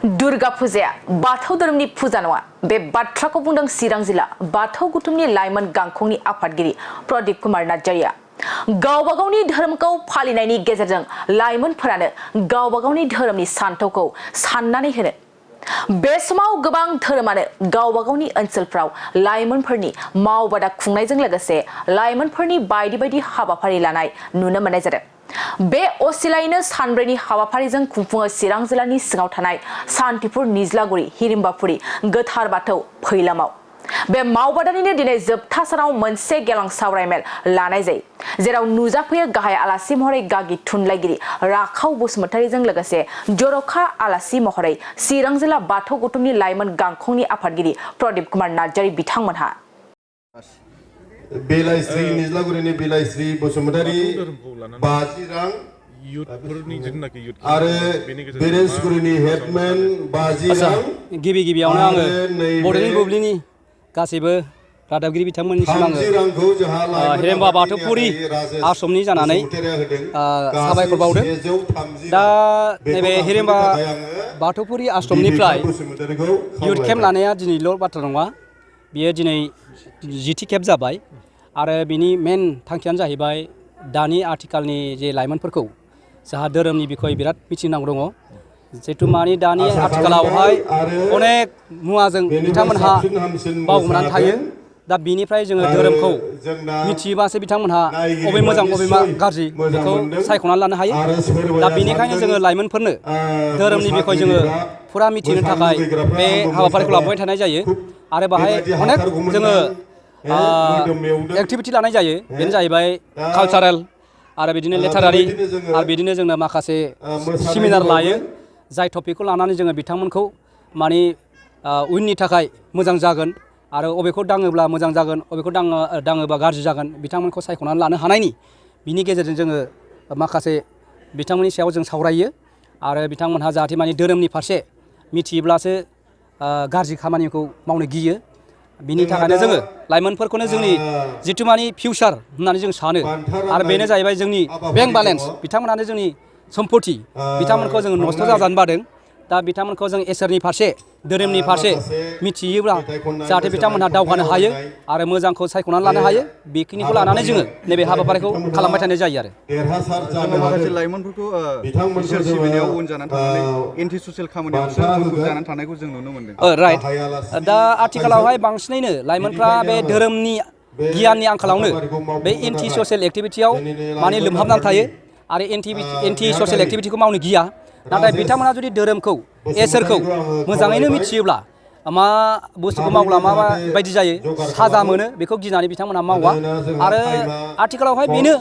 दुर्गा फुजाया बाथौ धोरोमनि फुजा नङा बे बाथ्राखौ बुंदों चिरां जिल्ला बाथौ गुथुमनि लाइमोन गांखंनि आफादगिरि प्रदीप कुमार नार्जारिया गावबा गावनि धोरोमखौ फालिनायनि गेजेरजों लाइमोनफोरानो गावबा गावनि धोरोमनि सानथौखौ साननानै होनो बे समाव गोबां धोरोमानो गावबा गावनि ओनसोलफ्राव लाइमोनफोरनि मावबादा खुंनायजों लोगोसे लाइमोनफोरनि बायदि बायदि हाबाफारि लानाय नुनो मोननाय जादों बे असिलायैनो सानब्रैनि हाबाफारिजों खुंफुङो चिरां जिल्लानि सिङाव थानाय सान्तिपुर निज्लागुरि हिरिम्बाफुरि गोथार बाथौ फैलामाव बे मावबादानिनो दिनै जोबथा सानाव मोनसे गेवलां सावरायमेल लानाय जायो जेराव नुजाफैयो गाहाय आलासि महरै गागि थुनलाइगिरि राखाव बसुमतारीजों लोगोसे जर'खा आलासि महरै चिरां जिल्ला बाथौ गुथुमनि लाइमोन गांखंनि आफादगिरि प्रदीप कुमार नार्जारि बिथांमोनहा बेलाइस्रि निज्लागुरिनि बेलाइस्रि बसुमतारी 50 रां आरो बेरेन्सगुरिनि हेडमेन 50 रां गिबि गिबियावनो आङो बड'लेण्ड बुब्लिनि गासैबो रादाबगिरि बिथांमोननिसिम आङो हिरिम्बा बाथौफुरि आश्रमनि जानानै साबायखर बावदों दा नैबे हिरिम्बा बाथौफुरि आश्रमनिफ्राय युथ केम्प लानाया दिनैल' बाथ्रा नङा बियो दिनै 10थि खेब जाबाय आरो बिनि मेन थांखियानो जाहैबाय दानि आथिखालनि जे लाइमोनफोरखौ जाहा धोरोमनि बिखय बिराद मिथिनांगौ दङ जिहेतु मानि दानि आथिखालावहाय अनेक मुवाजों बिथांमोनहा बावगोमनानै थायो दा बिनिफ्राय जोङो धोरोमखौ मिथियोबासो बिथांमोनहा अबे मोजां अबे मा गाज्रि बेखौ सायख'नानै लानो हायो दा बिनिखायनो जोङो लाइमोनफोरनो धोरोमनि बिखय जोङो फुरा मिथिनो थाखाय बे हाबाफारिखौ लाबोबाय थानाय जायो आरो बाहाय अनेक जोङो एक्टिभिटि लानाय जायो बेनो जाहैबाय कालचारेल आरो बिदिनो लेटारारि आरो बिदिनो जोंनो माखासे सेमिनार लायो जाय टपिकखौ लानानै जोङो बिथांमोनखौ माने उननि थाखाय मोजां जागोन आरो अबेखौ दाङोब्ला मोजां जागोन अबेखौ दाङोबा गाज्रि जागोन बिथांमोनखौ सायख'नानै लानो हानायनि बिनि गेजेरजों जोङो माखासे बिथांमोननि सायाव जों सावरायो आरो बिथांमोनहा जाहाथे माने धोरोमनि फारसे मिथियोब्लासो गाज्रि खामानिखौ मावनो गियो बिनि थाखायनो जोङो लाइमोनफोरखौनो जोंनि जिथु मानि फिउचार होननानै जों सानो आरो बेनो जाहैबाय जोंनि बेंक बेलेन्स बिथांमोनानो जोंनि सम्पति बिथांमोनखौ जोङो नस्थ' जाजानो बादों दा बिथांमोनखौ जों इसोरनि फारसे धोरोमनि फारसे मिथियोब्ला जाहाथे बिथांमोनहा दावगानो हायो आरो मोजांखौ सायख'नानै लानो हायो बेखिनिखौ लानानै जोङो नैबे हाबाफारिखौ खालामबाय थानाय जायो आरो माखासे लाइमोनफोरखौ इसोर सिबिनायाव उन जानानै थानानै एन्टि ससियेल खामानियावसो मुखुब जानानै थानायखौ जों नुनो मोनदों राइट दा आथिखालावहाय बांसिनैनो लाइमोनफ्रा बे धोरोमनि गियाननि आंखालावनो बे एन्टि ससियेल एक्टिभिटियाव माने लोमहाबनानै थायो आरो एन्टि ससियेल एक्टिभिटिखौ मावनो गिया नाथाय बिथांमोना जुदि धोरोमखौ इसोरखौ मोजाङैनो मिथियोब्ला मा बुस्थुखौ मावब्ला मा बायदि जायो साजा मोनो बेखौ गिनानै बिथांमोना मावा आरो आथिखालावहाय बेनो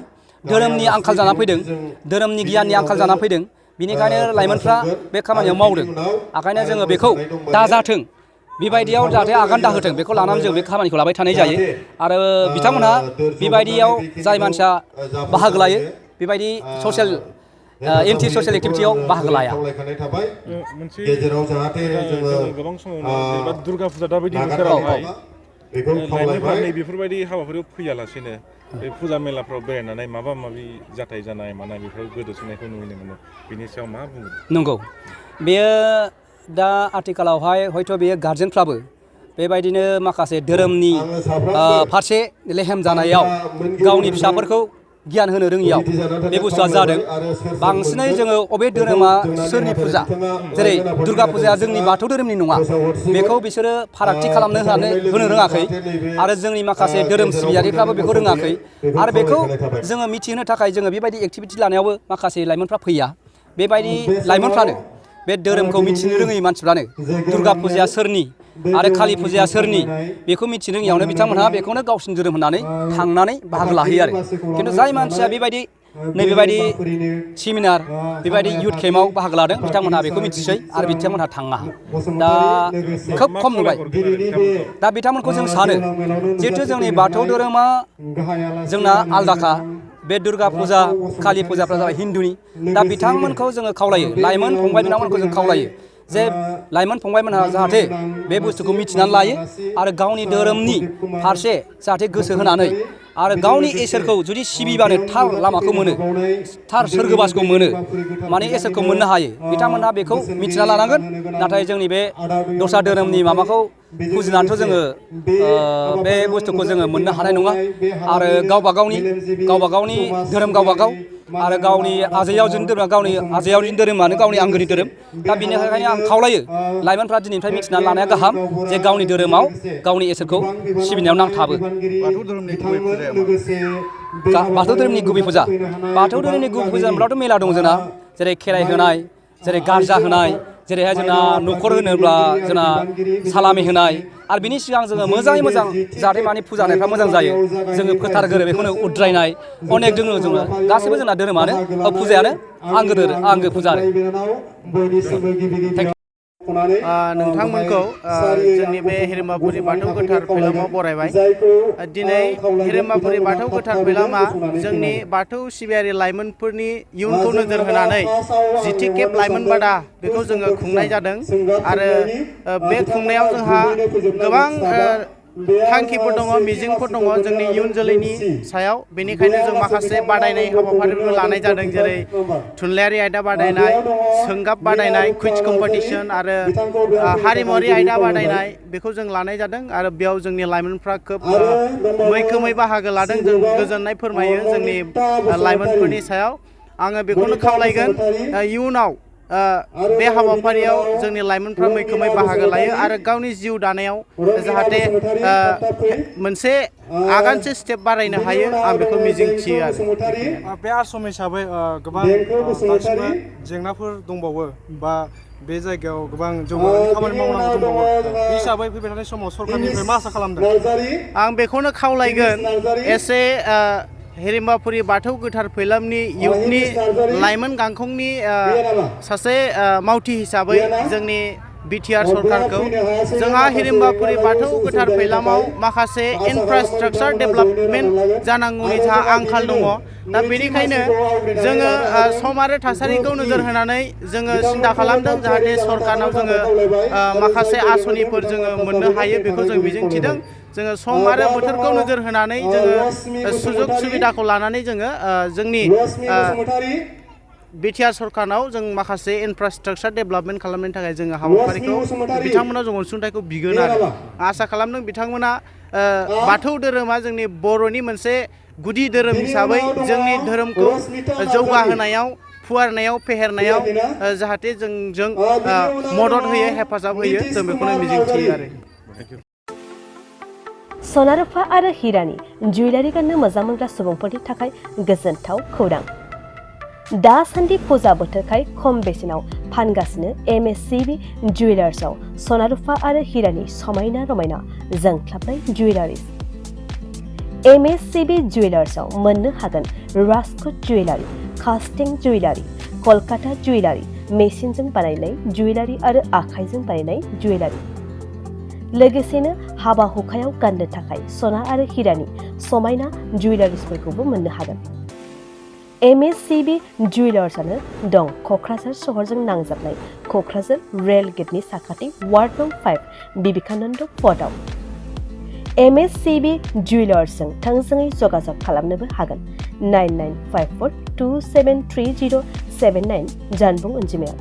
धोरोमनि आंखाल जानानै फैदों धोरोमनि गियाननि आंखाल जानानै फैदों बिनिखायनो लाइमोनफ्रा बे खामानियाव मावदों ओंखायनो जोङो बेखौ दाजाथों बेबायदियाव जाहाथे आगान दाहोथों बेखौ लानानै जों बे खामानिखौ लाबाय थानाय जायो आरो बिथांमोनहा बेबायदियाव जाय मानसिया बाहागो लायो बेबायदि ससियेल एन्टि ससियेल एक्टिभिटियाव बाहागो लाया मोनसे गोबां समावनो जेनेबा दुर्गा फुजा दाबायदि बोथोरावहाय लाइमोनफ्रा नै बेफोरबायदि हाबाफारियाव फैयालासेनो बे फुजा मेलाफ्राव बेरायनानै माबा माबि जाथाय जानाय मानाय बेफोराव गोदोसोनायखौ नुनो मोनो बेनि सायाव मा बुङो नंगौ बेयो दा आथिखालावहाय हयथ' बेयो गार्जेनफ्राबो बेबायदिनो माखासे धोरोमनि फारसे लेहेम जानायाव गावनि फिसाफोरखौ गियान होनो रोङियाव बे बुस्थुआ जादों बांसिनै जोङो अबे धोरोमा सोरनि फुजा जेरै दुर्गा फुजाया जोंनि बाथौ धोरोमनि नङा बेखौ बिसोरो फारागथि खालामनो होनो रोङाखै आरो जोंनि माखासे धोरोम सिबियारिफ्राबो बेखौ रोङाखै आरो बेखौ जोङो मिथिहोनो थाखाय जोङो बेबायदि एक्टिभिटि लानायावबो माखासे लाइमोनफ्रा फैया बेबायदि लाइमोनफ्रानो बे धोरोमखौ मिथिनो रोङै मानसिफ्रानो दुर्गा फुजाया सोरनि आरो कालि फुजाया सोरनि बेखौ मिथिनो रोङियावनो बिथांमोनहा बेखौनो गावसिनि धोरोम होननानै थांनानै बाहागो लाहैयो आरो खिन्थु जाय मानसिया बेबायदि नैबेबायदि सेमिनार बेबायदि युथ केम्पआव बाहागो लादों बिथांमोनहा बेखौ मिथिसै आरो बिथांमोनहा थाङा दा खोब खम नुबाय दा बिथांमोनखौ जों सानो जिहेथु जोंनि बाथौ धोरोमा जोंना आलदाखा बे दुर्गा फुजा कालि फुजाफ्रा जाबाय हिन्दुनि दा बिथांमोनखौ जोङो खावलायो लाइमोन फंबाय बिनानावमोनखौ जों खावलायो जे लाइमोन फंबायमोनहा जाहाथे बे बुस्थुखौ मिथिनानै लायो आरो गावनि धोरोमनि फारसे जाहाथे गोसो होनानै आरो गावनि इसोरखौ जुदि सिबिबानो थार लामाखौ मोनो थार सोरगोबासखौ मोनो माने इसोरखौ मोननो हायो बिथांमोनहा बेखौ मिथिना लानांगोन नाथाय जोंनि बे दस्रा धोरोमनि माबाखौ फुजिनानैथ' जोङो बे बुस्थुखौ जोङो मोननो हानाय नङा आरो गावबा गावनि धोरोम गावबा गाव आरो गावनि आजै आवजोनि धोरोमा गावनि आजै आवजोनि धोरोमानो गावनि आंगोनि धोरोम दा बेनिखायनो आं खावलायो लाइमोनफ्रा दिनैनिफ्राय मिथिनानै लानाया गाहाम जे गावनि धोरोमाव गावनि इसोरखौ सिबिनायाव नांथाबो बाथौ धोरोमनि गुबै फुजाया मा? बाथौ धोरोमनि गुबै फुजा बाथौ धोरोमनि गुबै फुजा होनब्लाथ' मेला दं जोंना जेरै खेराइ होनाय जेरै गारजा होनाय जेरैहाय जोंना न'खर होनोब्ला जोंना सालामि होनाय आरो बिनि सिगां जोङो मोजाङै मोजां जाहाथे माने फुजा होनायफ्रा मोजां जायो जोङो फोथारगोरो बेखौनो उद्रायनाय अनेक दङ जोङो गासैबो जोंना धोरोमानो फुजायानो आंगो फुजा आरो नोंथांमोनखौ जोंनि बे हिरिम्बाफुरि बाथौ गोथार फैलामाव बरायबाय दिनै हिरिम्बाफुरि बाथौ गोथार फैलामा जोंनि बाथौ सिबियारि लाइमोनफोरनि इयुनखौ नोजोर होनानै 10थि खेब लाइमोन बादा बेखौ जोङो खुंनाय जादों आरो बे खुंनायाव जोंहा गोबां थांखिफोर दङ मिजिंफोर दङ जोंनि इयुन जोलैनि सायाव बेनिखायनो जों माखासे बादायनाय हाबाफारिफोर लानाय जादों जेरै थुनलाइयारि आयदा बादायनाय सोंगाब बादायनाय कुइज कम्पिटिसन आरो हारिमुवारि आयदा बादायनाय बेखौ जों लानाय जादों आरो बेयाव जोंनि लाइमोनफ्रा खोब मैखोमै बाहागो लादों जों गोजोननाय फोरमायो जोंनि लाइमोनफोरनि सायाव आङो बेखौनो खावलायगोन इयुनाव बे हाबाफारियाव जोंनि लाइमोनफ्रा मैखोमै बाहागो लायो आरो गावनि जिउ दानायाव जाहाथे मोनसे आगानसे स्टेप बारायनो हायो आं बेखौ मिजिंथियो आरो बे आश्रम हिसाबै गोबां दासिमबो जेंनाफोर दंबावो बा बे जायगायाव गोबां जौगानायनि खामानि मावनांगौ दंबावो बे हिसाबै फैबाय थानाय समाव सरकारनिफ्राय मा आसा खालामदों आं बेखौनो खावलायगोन एसे हिरिम्बाफुरि बाथौ गोथार फैलामनि इयुथनि लाइमोन गांखंनि सासे मावथि हिसाबै जोंनि बिटिआर सरकारखौ जोंहा हिरिम्बाफुरि बाथौ गोथार फैलामाव माखासे इनफ्रास्ट्राक्चार डेभेलपमेन्ट जानांगौनि जोंहा आंखाल दङ दा बेनिखायनो जोङो सम आरो थासारिखौ नोजोर होनानै जोङो सिन्था खालामदों जाहाथे सरकारनाव जोङो माखासे आसनिफोर जोङो मोननो हायो बेखौ जों मिजिंथिदों जोङो सम आरो बोथोरखौ नोजोर होनानै जोङो सुजुग सुबिदाखौ लानानै जोङो जोंनि बिटिआर सरकारनाव जों माखासे इनफ्रास्ट्राक्चार डेभेलपमेन्ट खालामनायनि थाखाय जोङो हाबाफारिखौ बिथांमोना जों अनसुंथाइखौ बिगोन आरो आसा खालामदों बिथांमोना बाथौ धोरोमा जोंनि बर'नि मोनसे गुदि धोरोम हिसाबै जोंनि धोरोमखौ जौगाहोनायाव फुवारनायाव फेहेरनायाव जाहाथे जोंजों मदद होयो हेफाजाब होयो जों बेखौनो मिजिंथियो आरो सना रुफा आरो हिरानि जुवेलारि गाननो मोजां मोनग्रा सुबुंफोरनि थाखाय गोजोनथाव खौरां दासान्दि फुजा बोथोरखाय खम बेसेनाव फानगासिनो एमएससिबि जुवेलार्सआव सना रुफा आरो हिरानि समायना रमायना जोंख्लाबनाय जुवेलारिज एमएससिबि जुवेलार्सआव मोननो हागोन राजकोट जुवेलारि कास्टिं जुवेलारि कलकाता जुवेलारि मेसिनजों बानायनाय जुवेलारि आरो आखाइजों बानायनाय जुवेलारि लोगोसेनो हाबा हुखायाव गाननो थाखाय सना आरो हिरानि समायना जुवेलारिसफोरखौबो मोननो हागोन एमएससिबि जुवेलार्सआनो दं क'क्राझार सहरजों नांजाबनाय क'क्राझार रेल गेटनि साखाथि वार्ड नं 5 बिबेकानन्द फर्टआव एमएससिबि जुवेलार्सजों थोंजोङै जगाजग खालामनोबो हागोन 9954273079 जानबुं अनजिमाया